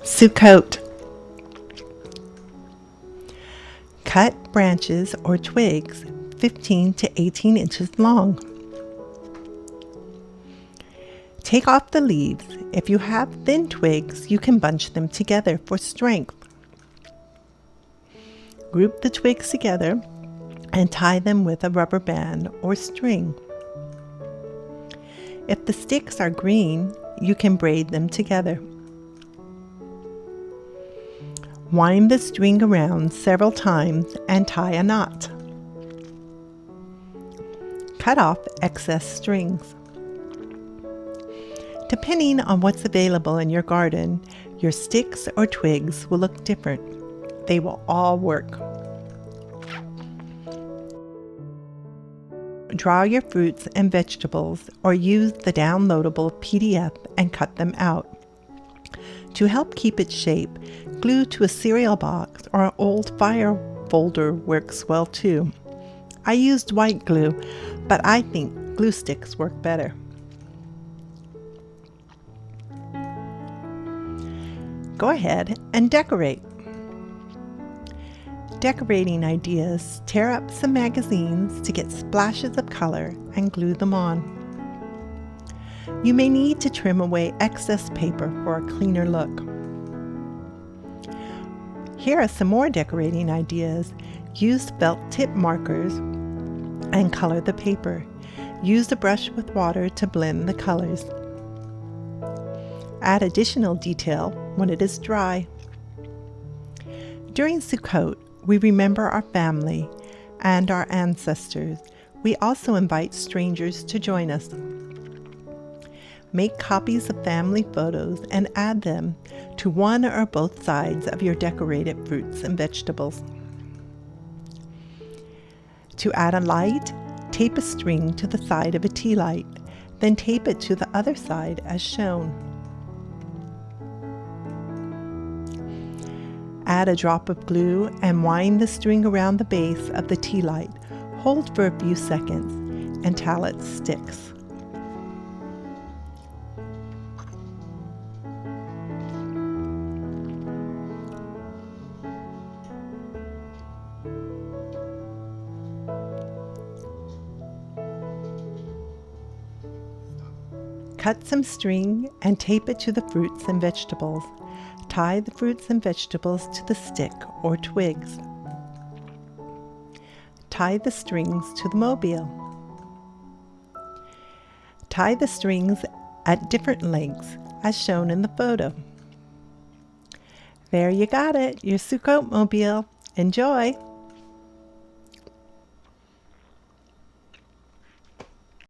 Sukkot. Cut branches or twigs 15 to 18 inches long. Take off the leaves. If you have thin twigs, you can bunch them together for strength. Group the twigs together and tie them with a rubber band or string. If the sticks are green, you can braid them together. Wind the string around several times and tie a knot. Cut off excess strings. Depending on what's available in your garden, your sticks or twigs will look different. They will all work. Draw your fruits and vegetables or use the downloadable PDF and cut them out. To help keep its shape, glue to a cereal box or an old file folder works well too. I used white glue, but I think glue sticks work better. Go ahead and decorate. Decorating ideas: tear up some magazines to get splashes of color and glue them on. You may need to trim away excess paper for a cleaner look. Here are some more decorating ideas. Use felt tip markers and color the paper. Use a brush with water to blend the colors. Add additional detail when it is dry. During Sukkot, we remember our family and our ancestors. We also invite strangers to join us. Make copies of family photos and add them to one or both sides of your decorated fruits and vegetables. To add a light, tape a string to the side of a tea light, then tape it to the other side as shown. Add a drop of glue and wind the string around the base of the tea light. Hold for a few seconds until it sticks. Cut some string and tape it to the fruits and vegetables. Tie the fruits and vegetables to the stick or twigs. Tie the strings to the mobile. Tie the strings at different lengths as shown in the photo. There you got it, your Sukkot mobile. Enjoy!